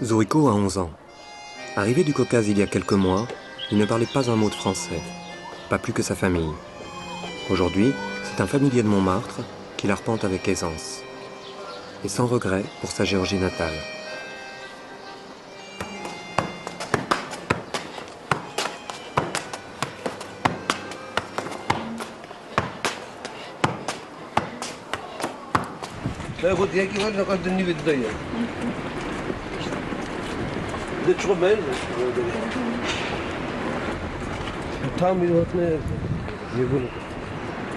Zuriko a 11 ans. Arrivé du Caucase il y a quelques mois, il ne parlait pas un mot de français, pas plus que sa famille. Aujourd'hui, c'est un familier de Montmartre qui l'arpente avec aisance. Et sans regret pour sa Géorgie natale.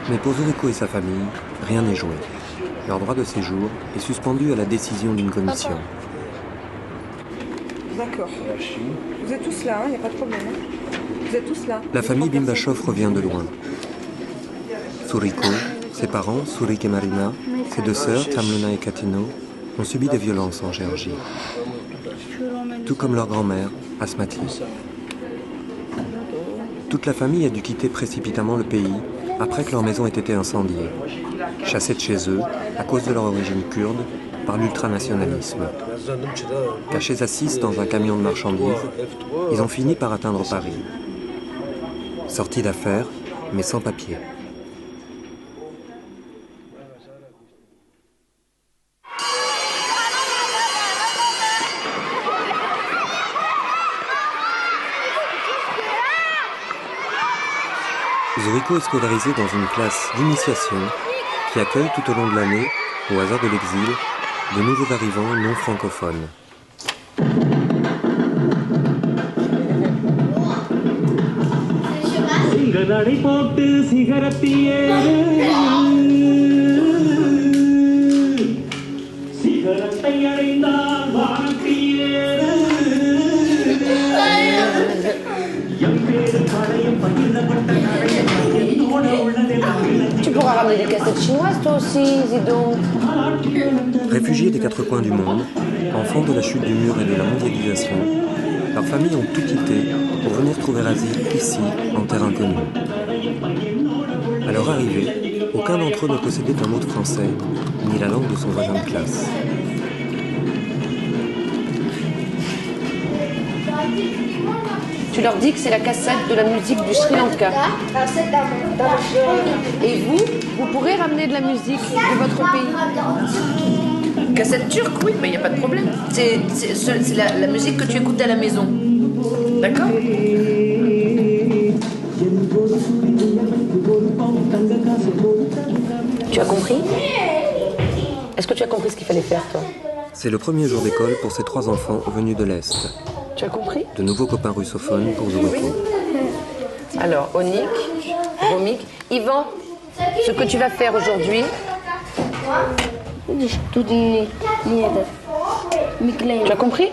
Mais pour Zuriko et sa famille, rien n'est joué. Leur droit de séjour est suspendu à la décision d'une commission. D'accord. Vous êtes tous là, il n'y a pas de problème. Vous êtes tous là. La famille Bimbashov revient de loin. Zuriko, ses parents, Surik et Marina, ses deux sœurs, Tamluna et Katino, ont subi des violences en Géorgie. Tout comme leur grand-mère, Asmati. Toute la famille a dû quitter précipitamment le pays après que leur maison ait été incendiée, chassés de chez eux à cause de leur origine kurde par l'ultranationalisme. Cachés à 6 dans un camion de marchandises, ils ont fini par atteindre Paris. Sortis d'affaires, mais sans papier. Zuriko est scolarisé dans une classe d'initiation qui accueille tout au long de l'année, au hasard de l'exil, de nouveaux arrivants non francophones. Tu pourras ramener des cassettes chinoises toi aussi, Zidon. Réfugiés des quatre coins du monde, enfants de la chute du mur et de la mondialisation, leurs familles ont tout quitté pour venir trouver asile ici, en terre inconnue. À leur arrivée, aucun d'entre eux ne possédait un mot de français, ni la langue de son voisin de classe. Tu leur dis que c'est la cassette de la musique du Sri Lanka. Et vous pourrez ramener de la musique de votre pays. Cassette turque, oui, mais il n'y a pas de problème. C'est la musique que tu écoutes à la maison. D'accord? Tu as compris? Est-ce que tu as compris ce qu'il fallait faire, toi? C'est le premier jour d'école pour ces 3 enfants venus de l'Est. Tu as compris? De nouveaux copains russophones pour Zuriko. Alors, Onik, Romik, Yvan, ce que tu vas faire aujourd'hui. Tu as compris?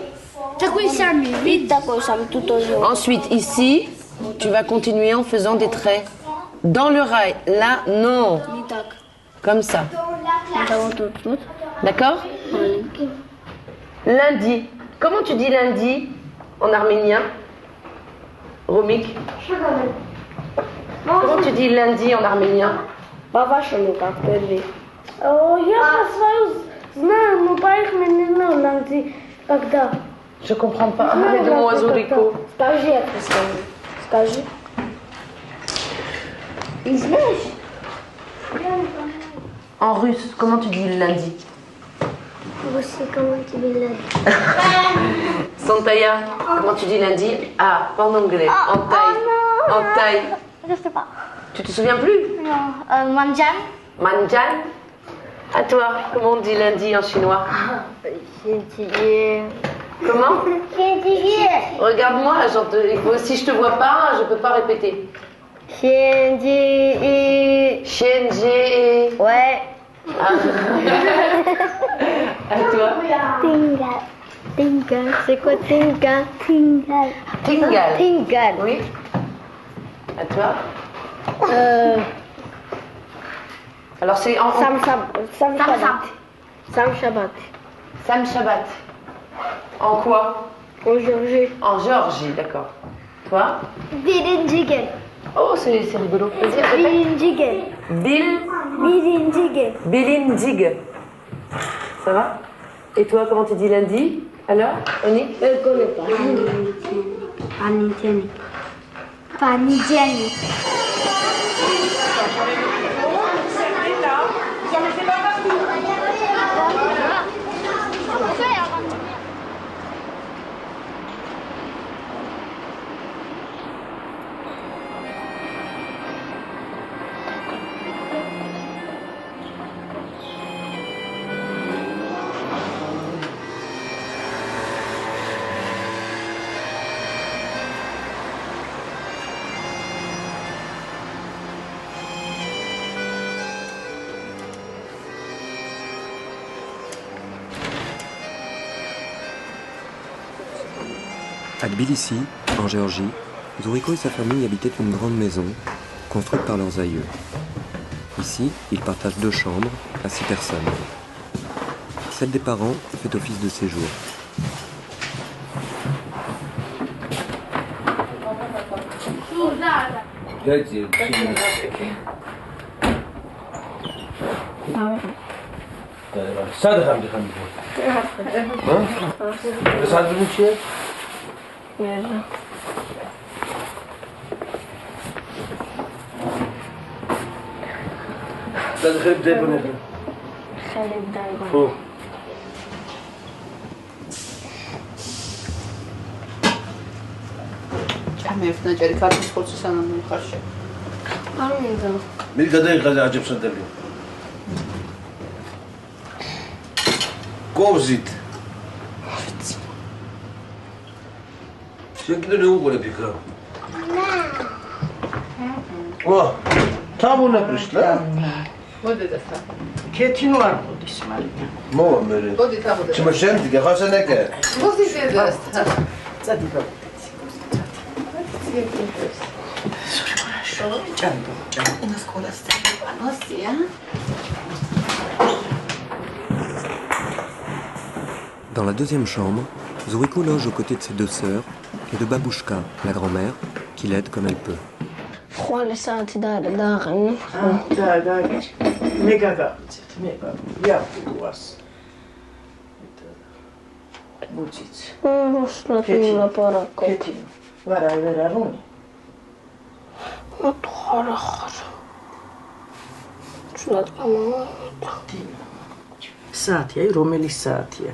Ensuite, ici, tu vas continuer en faisant des traits. Dans le rail, là, non. Comme ça. D'accord? Lundi. Comment tu dis lundi en arménien? Romik? Comment tu dis lundi en arménien? Je comprends pas. Aide-moi, Zuriko. En russe, comment tu dis lundi? Santaya, comment tu dis lundi? Ah, pas en anglais, en thaï. En thaï. Je sais pas. Tu te souviens plus? Non. Manjan. Manjan? À toi, comment on dit lundi en chinois? Comment? Regarde-moi, si je te vois pas, je peux pas répéter. Xianji. Ouais. Ah. À toi? Tingal. C'est quoi Tingal? Tingal. Oui. À toi? Alors c'est en... Sam Shabbat. Sam Shabbat. En quoi? En Géorgie. En Géorgie, d'accord. Toi? Birinjigel. Oh, c'est rigolo. Vas-y, Birinjigel. Bilinjig. Ça va? Et toi, comment tu dis lundi? Alors, on y Je ne connais pas. Panidiani. Panidiani. À Tbilissi, en Géorgie, Zouriko et sa famille habitaient une grande maison, construite par leurs aïeux. Ici, ils partagent 2 chambres, à 6 personnes. Celle des parents fait office de séjour. Kovzit. Şekilde ne olur pika? O. Tam ona kışla. Ketin var bu İsmail. Mo böyle. Çima şendi ki hasa ne ke? Dans la deuxième chambre, Zouriko loge aux côtés de ses 2 sœurs et de Babouchka, la grand-mère, qui l'aide comme elle peut. Xoale saati daaqayna. Ne gaga. Ne gaga. Ya was. Bucic. Ruslatilla parakko. Ketin. Var ay verarım. Xara. Ruslatilla. საათია, რომელი საათია?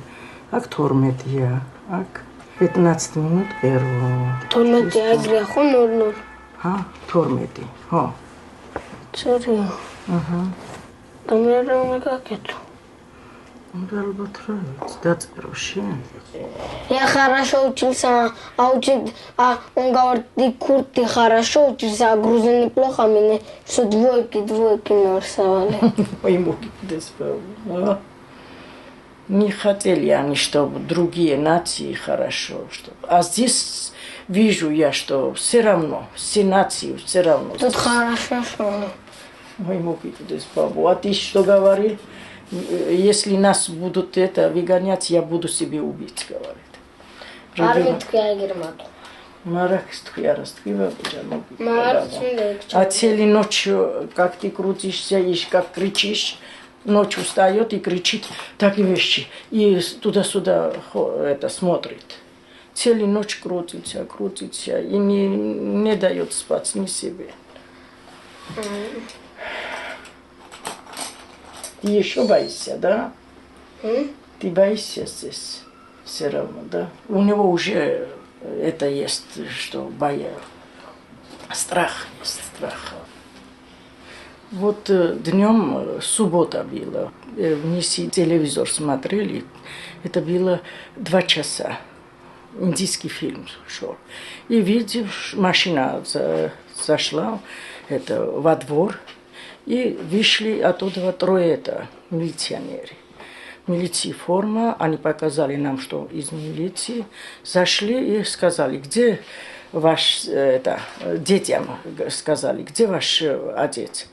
აქ 12-ია, აქ 15 მინუტ პერვო. 12 აგრია ხო 00. ჰა, 12. ხო. Sorry. აჰა. და მე რა გაკეთო? უნდა ალბათ რა დაწერო შენ. Я хорошо учился, он говорит, Курт, ты хорошо учился, а грузин неплохо, мне все двойки нарисовали. Ой, мокиდეს баба. Не хотели они, чтобы другие нации хорошо, что. А здесь вижу я, что все равно, все нации все равно. Тут хорошо, что Ой, мокиდეს баба. А ты что говорил? Если нас будут это выгонять, я буду себе убить, говорит. армитки агермату. Маракс твоя Маракс А целую ночь, как ты крутишься и как кричишь, ночью встает и кричит такие вещи. И туда-сюда это смотрит. Целую ночь крутится и не дает спать ни себе. Ты еще боишься, да? Ты боишься здесь все равно, да? У него уже это есть, что страх есть, страх. Вот днем суббота была, вниз телевизор смотрели, это было 2 часа, индийский фильм шел. И видишь, машина зашла во двор, и вышли оттуда 3 милиционеры. Милиции форма, они показали нам, что из милиции. Зашли и сказали, где ваш, детям сказали, где ваш отец.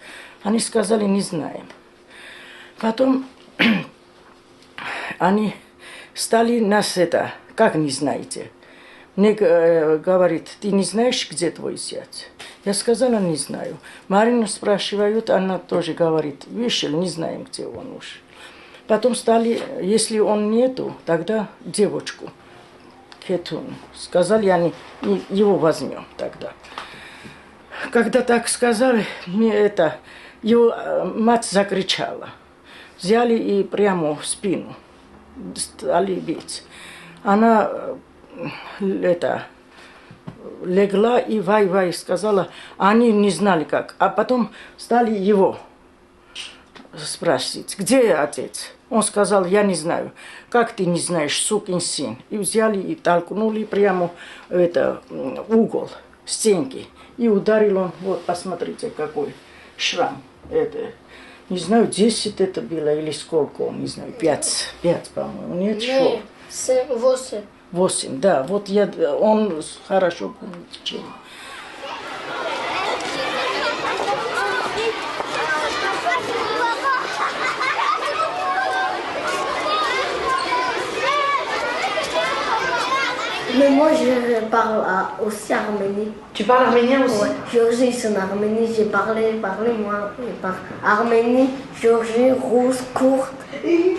Они сказали, не знаем. Потом они стали нас как не знаете? Мне говорит, ты не знаешь, где твой зять? Я сказала, не знаю. Марину спрашивают, она тоже говорит, вышел, не знаем, где он уж. Потом стали, если он нету, тогда девочку. Кетун. Сказали они, его возьмем тогда. Когда так сказали, его мать закричала. Взяли и прямо в спину стали бить. Она легла и вай-вай сказала, они не знали как. А потом стали его спрашивать, где отец? Он сказал, я не знаю. Как ты не знаешь, сукин сын? И взяли и толкнули прямо в угол стенки. И ударил он, вот посмотрите, какой шрам. Не знаю, 10 это было или сколько, не знаю, 5, по-моему. Нет, что? 8. 8, да. Вот он хорошо помнит, чем. Mais moi, je parle aussi arménien. Tu parles arménien aussi? Ouais, Géorgie, c'est en Arménie. J'ai parlé moi, Arménie, Géorgie, russe, courte et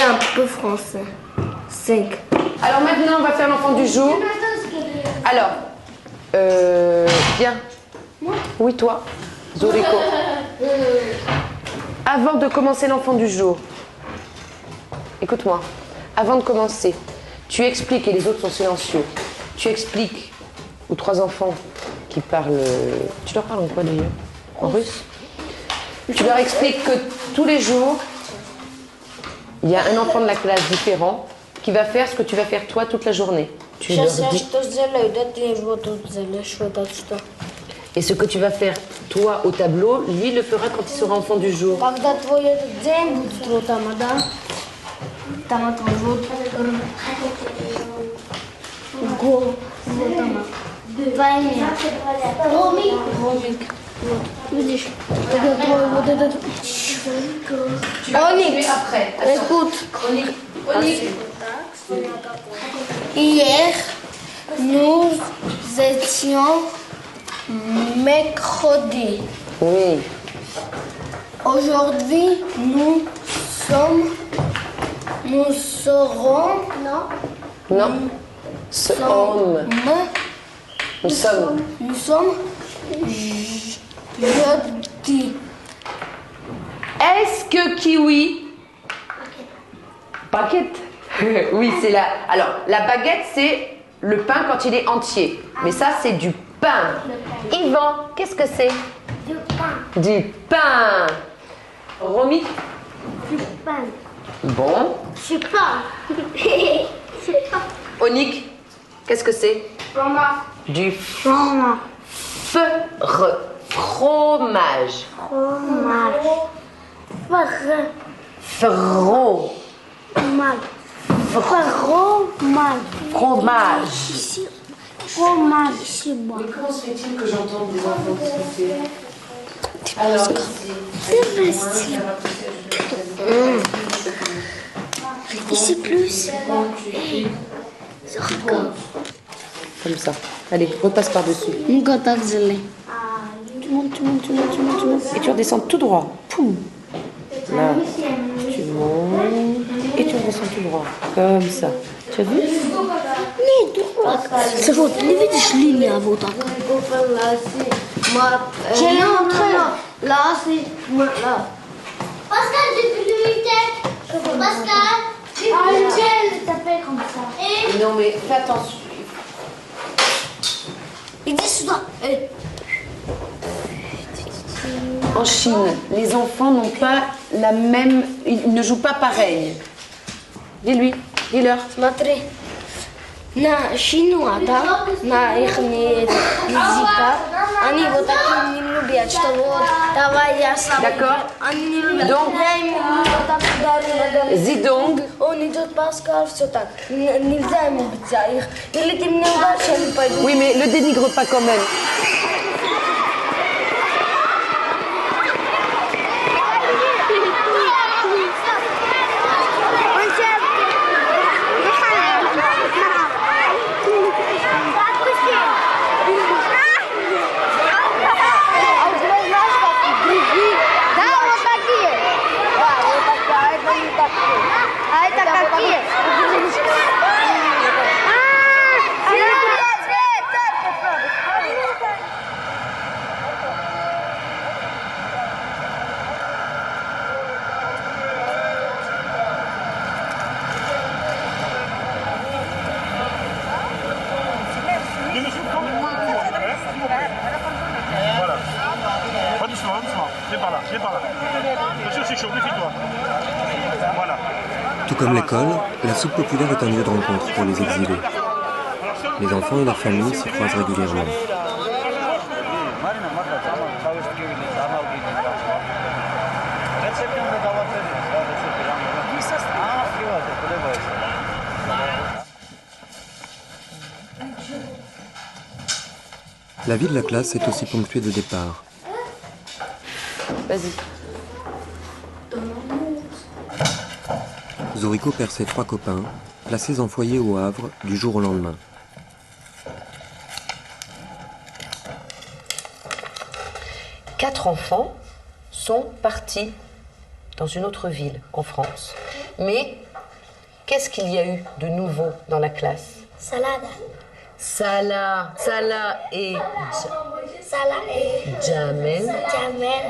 un peu français. 5. Alors maintenant, on va faire l'enfant du jour. Alors, viens. Oui, toi, Zoriko. Avant de commencer l'enfant du jour, écoute-moi, avant de commencer, tu expliques, et les autres sont silencieux, tu expliques aux 3 enfants qui parlent... Tu leur parles en quoi d'ailleurs? En russe? Tu leur expliques que tous les jours, il y a un enfant de la classe différent qui va faire ce que tu vas faire toi toute la journée. Tu leur dis... Et ce que tu vas faire toi au tableau, lui le fera quand il sera enfant du jour. Там вот гол, вот там. Двойня. Ромик. Вот. Видишь, это твой вот этот. Оник. Écoute. Hier, nous étions mercredi. Oui. Aujourd'hui, nous serons. Non. Nous sommes jeudi. Est-ce que kiwi... Baguette. Oui, c'est la... Alors, la baguette, c'est le pain quand il est entier. Mais ça, c'est du pain. Yvan, qu'est-ce que c'est? Du pain. Du pain. Romy? Du pain. Bon. Je sais pas. Onik, qu'est-ce que c'est? Fromage. Du Fromage. fromage. Fromage. Fromage. Fromage. Fromage. Fromage. C'est bon. Mais comment se fait-il que j'entende des enfants discuter? Alors, C'est facile. Ici plus. comme ça. Allez, repasse par-dessus. Ну-ка так взяли. Et tu redescends tout droit. Poum. Là, tu montes et tu redescends tout droit. Comme ça. Tu as vu? Не, дурак. Вот, не видишь линия вот так? J'ai l'entrée là. Là, c'est là. Pascal, depuis le week-end. Pascal, Angel t'appelle comme ça. Et Non mais fais attention. Иди сюда. En Chine, les enfants n'ont pas la même... Ils ne jouent pas pareil. Dis-lui, dis-leur. Смотри. На Шинуа, да, на их языка, они вот так не любят, что вот, давай я сам. D'accord. Они не любят. Donc, Я ему вот так ударю. Zidong, Он идет, Паскал, все так. Нельзя ему бить за их. Или ты мне ударишь, я не пойду. oui mais le dénigre pas quand même. Tout comme l'école, la soupe populaire est un lieu de rencontre pour les exilés. Les enfants et leurs familles s'y croisent régulièrement. La vie de la classe est aussi ponctuée de départs. Vas-y. Zoriko perd ses 3 copains, placés en foyer au Havre du jour au lendemain. Quatre enfants sont partis dans une autre ville en France. Mais qu'est-ce qu'il y a eu de nouveau dans la classe? Salade. Salah et Salah et Jamel Jamel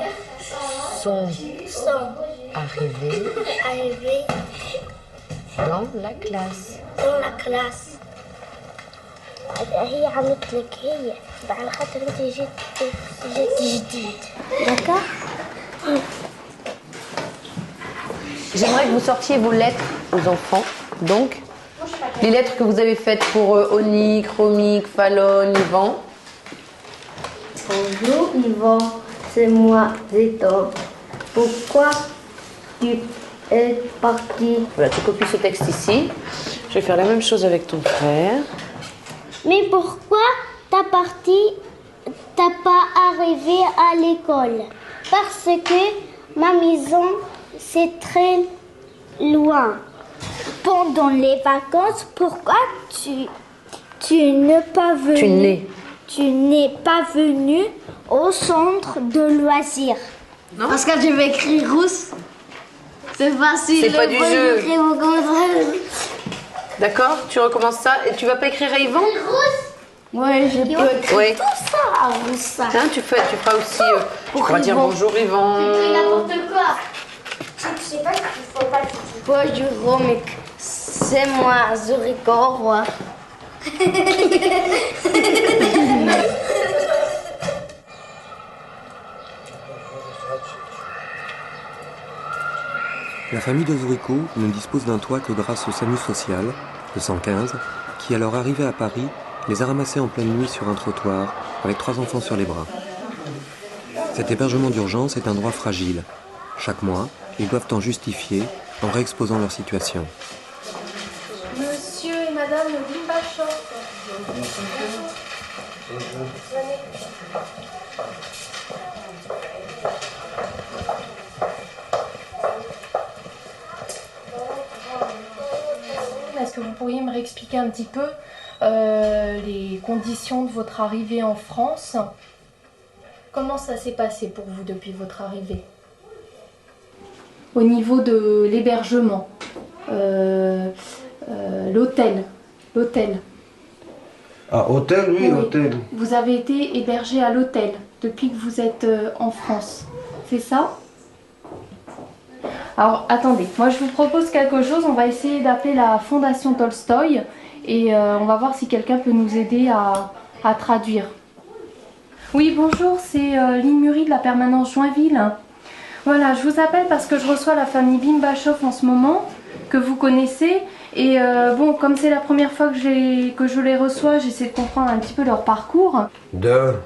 sont sont arrivés arrivés dans la classe. dans la classe. هي عملت لك هي على خاطر انت جيت جديد. D'accord. J'aimerais que vous sortiez vos lettres aux enfants. Donc, les lettres que vous avez faites pour Onik, Romik, Fallon, Yvan. Bonjour Yvan, c'est moi, Zéton. Pourquoi tu es parti? Voilà, tu copies ce texte ici. Je vais faire la même chose avec ton frère. Mais pourquoi t'as pas arrivé à l'école? Parce que ma maison c'est très loin. Pendant les vacances, pourquoi tu n'es pas venu? Tu n'es pas venu au centre de loisirs. Non. Parce que je vais écrire rousse. C'est facile. C'est pas du jeu. jeu. D'accord? Tu recommences ça et tu vas pas écrire à Yvan? Ouais, je peux écrire Oui. tout ça à rousse. Tiens, tu feras aussi. Tu pourras dire Yvan. bonjour Yvan. N'importe quoi. Je sais pas qu'il faut pas le dire. Bonjour Romik, c'est moi, Zoriko, au revoir. La famille de Zoriko ne dispose d'un toit que grâce au SAMU social, le 115, qui à leur arrivée à Paris les a ramassés en pleine nuit sur un trottoir avec 3 enfants sur les bras. Cet hébergement d'urgence est un droit fragile. Chaque mois, ils doivent en justifier en réexposant leur situation. Monsieur et Madame Bimbachov. Est-ce que vous pourriez me réexpliquer un petit peu les conditions de votre arrivée en France? Comment ça s'est passé pour vous depuis votre arrivée? Au niveau de l'hébergement, l'hôtel. Ah, hôtel, oui, hôtel. Vous avez été hébergé à l'hôtel depuis que vous êtes en France, c'est ça? Alors attendez, moi je vous propose quelque chose, on va essayer d'appeler la Fondation Tolstoï et on va voir si quelqu'un peut nous aider à traduire. Oui, bonjour, c'est Lynn Murray de la permanence Joinville. Voilà, je vous appelle parce que je reçois la famille Bimbachov en ce moment, que vous connaissez. Et bon, comme c'est la première fois que je les reçois, j'essaie de comprendre un petit peu leur parcours. Да.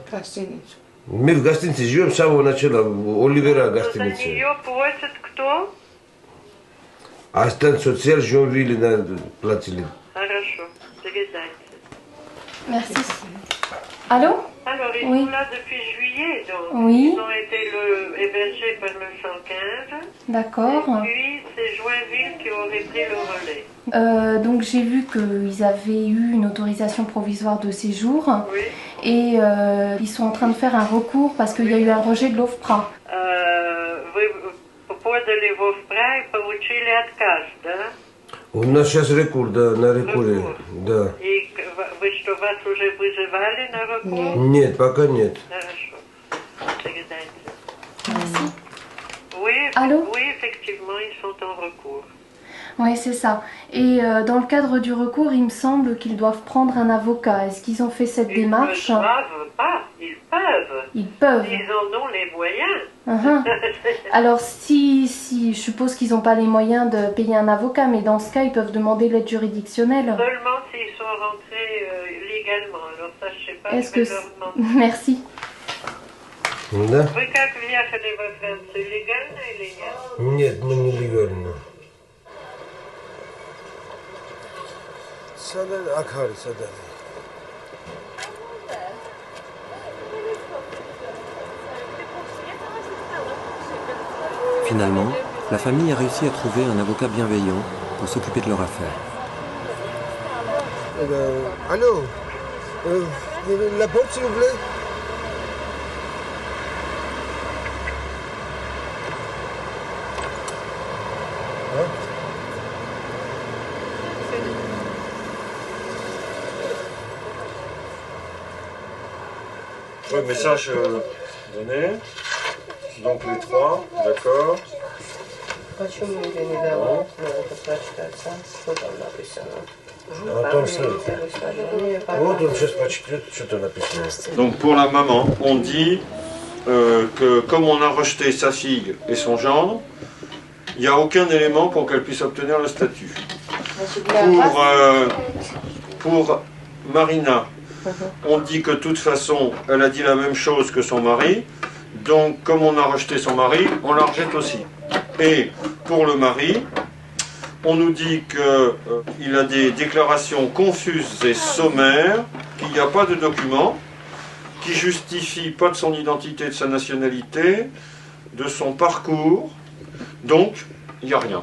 Мы в гостинице живем с самого начала, в Оливера гостиница. Ее просит кто? Ассистент социал Жонвилли платили. Хорошо, передайте. Merci. Allô? Alors, ils Oui. sont là depuis juillet, donc Oui. ils ont été hébergés par le 115. D'accord. Et puis, c'est Joinville qui aurait pris le relais. Donc j'ai vu qu'ils avaient eu une autorisation provisoire de séjour. Oui. Et ils sont en train de faire un recours parce qu'il y a eu un rejet de l'OFPRA. Вы подали в ОФПРА и получили отказ, да? У нас сейчас рекорд, да, на рекорде, да. И вы что, вас уже вызывали на recours? Нет, пока нет. Хорошо. Передайте. Merci. Oui, Allô? oui, effectivement, ils sont en recours. Oui, c'est ça. Et dans le cadre du recours, il me semble qu'ils doivent prendre un avocat. Est-ce qu'ils ont fait cette démarche? Ils ne doivent pas, ils peuvent. Ils peuvent. Ils en ont les moyens. Alors, si je suppose qu'ils n'ont pas les moyens de payer un avocat, mais dans ce cas, ils peuvent demander l'aide juridictionnelle. Seulement s'ils sont rentrés légalement. Alors ça, je sais pas, Est-ce je vais que leur demander. Merci. Да? Вы как въехали во Францию, легально или нет? Нет, мы нелегально. Садали, Акхари садали. Finalement, la famille a réussi à trouver un avocat bienveillant pour s'occuper de leur affaire. Allô, la porte s'il vous plaît. Oui, message donné. Donc les trois, d'accord. Вот он сейчас прочтет, что-то написано. Donc pour la maman, on dit que comme on a rejeté sa fille et son gendre, il n'y a aucun élément pour qu'elle puisse obtenir le statut. Pour Marina, on dit que de toute façon, elle a dit la même chose que son mari. Donc, comme on a rejeté son mari, on la rejette aussi. Et pour le mari, on nous dit qu'il a des déclarations confuses et sommaires, qu'il n'y a pas de documents, qui justifient pas de son identité, de sa nationalité, de son parcours. Donc, il n'y a rien.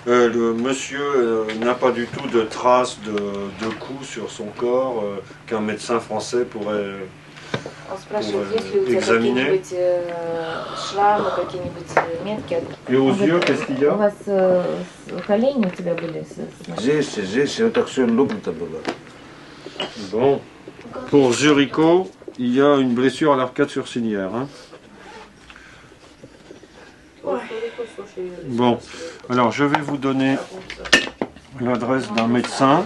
Le monsieur n'a pas du tout de traces de coups sur son corps qu'un médecin français pourrait examiner. Et aux yeux, qu'est-ce qu'il y a? Здесь, вот так все лопнуто было. Bon. Pour Zurico, il y a une blessure à l'arcade sourcilière. Hein. Bon, alors je vais vous donner l'adresse d'un médecin.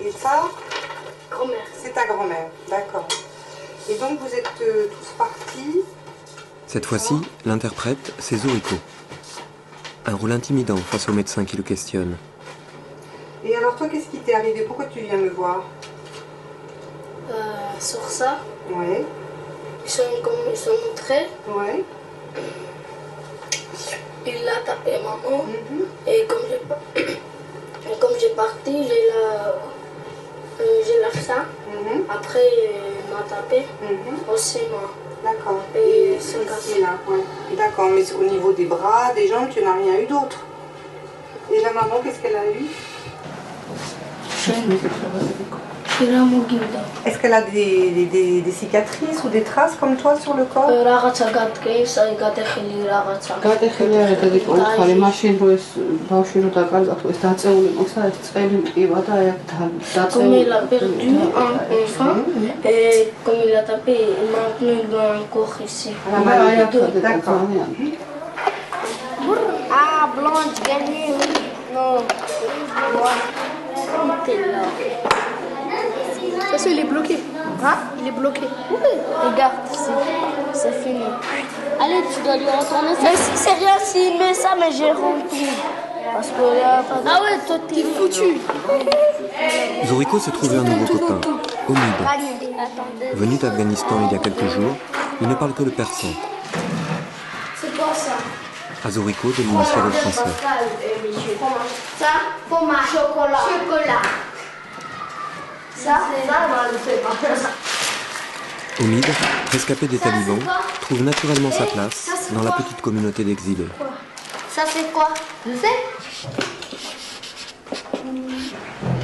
Et ça, Grand-mère. c'est ta grand-mère, d'accord. Et donc vous êtes tous partis. Cette fois-ci, l'interprète, c'est Zurico. Un rôle intimidant face au médecin qui le questionne. Et alors toi, qu'est-ce qui t'est arrivé? Pourquoi tu viens me voir? Sur ça, Ouais, ils sont montrés. ouais. Il a tapé maman. Mhm. Et comme j'ai parti, j'ai lâché ça. Mhm. Après, il m'a tapé. Mhm. Aussi, moi. D'accord. Et c'est c'est cassé. là, ouais. D'accord, mais au niveau des bras, des jambes, tu n'as rien eu d'autre. Et la maman, qu'est-ce qu'elle a eu? Est-ce qu'elle a des cicatrices ou des traces comme toi sur le corps? Comme il a perdu un enfant, et comme il a tapé, il m'a tenu dans le corps ici. D'accord. Ah, Blanche, gagné, oui. Non. T'es là. Ça, il est bloqué. Hein? Il est bloqué. Regarde ici, c'est fini. Allez, tu dois lui retourner ça. Mais si c'est rien, s'il met ça, mais j'ai rempli. Parce que là, Ah ouais, toi, t'es foutu. Zurico s'est trouvé un nouveau copain, Omid. Venu d'Afghanistan il y a quelques jours, il ne parle que le persan. c'est quoi ça? À Zurico, de l'initial au français. Ça, fromage, chocolat. Ça, on le fait pas. Omid, rescapé des talibans, trouve naturellement sa place dans la petite communauté d'exilés. Ça, c'est quoi? Je sais.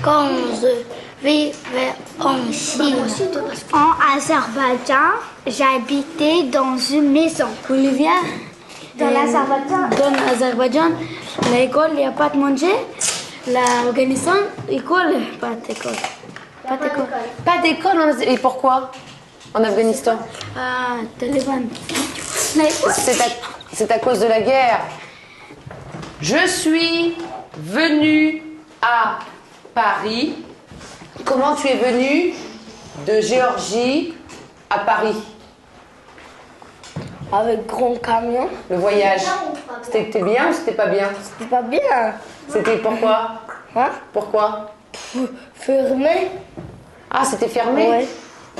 Quand je vivais en Chine, en Azerbaïdjan, j'habitais dans une maison. Dans l'Azerbaïdjan, l'école, il n'y a pas de manger. L'Afghanistan, école, pas d'école. Pas d'école. Pas d'école, et pourquoi en Afghanistan? Ah, Taliban. C'est à cause de la guerre. Je suis venue à Paris. Comment tu es venue de Géorgie à Paris? Avec grand camion. Le voyage, c'était bien ou c'était pas bien? C'était pas bien. C'était pourquoi? Hein? Pourquoi? Fermé. Ah, c'était fermé? Ouais.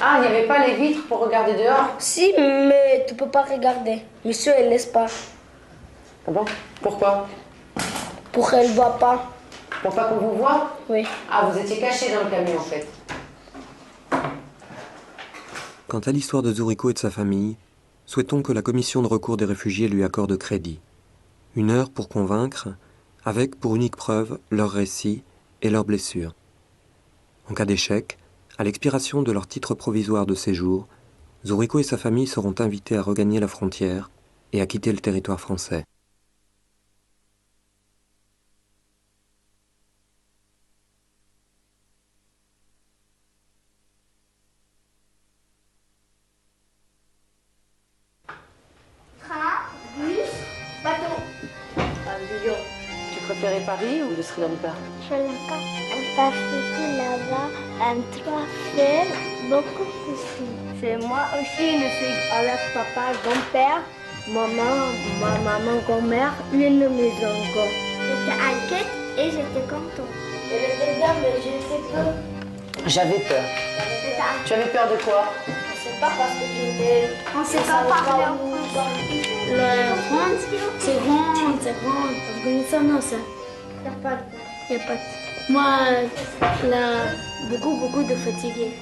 Ah, il n'y avait pas les vitres pour regarder dehors? Si, mais tu peux pas regarder. Monsieur, elle laisse pas. Ah bon? Pourquoi? Pour qu'elle voit pas. Pour pas qu'on vous voit? Oui. Ah, vous étiez caché dans le camion en fait. Quant à l'histoire de Zouriko et de sa famille, souhaitons que la commission de recours des réfugiés lui accorde crédit. 1 heure pour convaincre, avec pour unique preuve leurs récits et leurs blessures. En cas d'échec, à l'expiration de leur titre provisoire de séjour, Zouriko et sa famille seront invités à regagner la frontière et à quitter le territoire français. Train, bus, bateau. Avion. Tu préférais Paris ou le Sri Lanka? Sri Lanka. Parce que là-bas, un transfert beaucoup plus. C'est moi aussi, une fille avec papa, grand-père, maman, grand-mère, une maison. J'étais inquiète et j'étais contente. Elle était bien, mais j'étais peur. J'avais peur. Tu avais peur de quoi? C'est pas parce que j'étais... On ne sait pas parler en français. La France, C'est grand, c'est grand. Afghanistan, non, ça. Il n'y a pas de... Y a pas de... Moi, là, beaucoup de fatigués.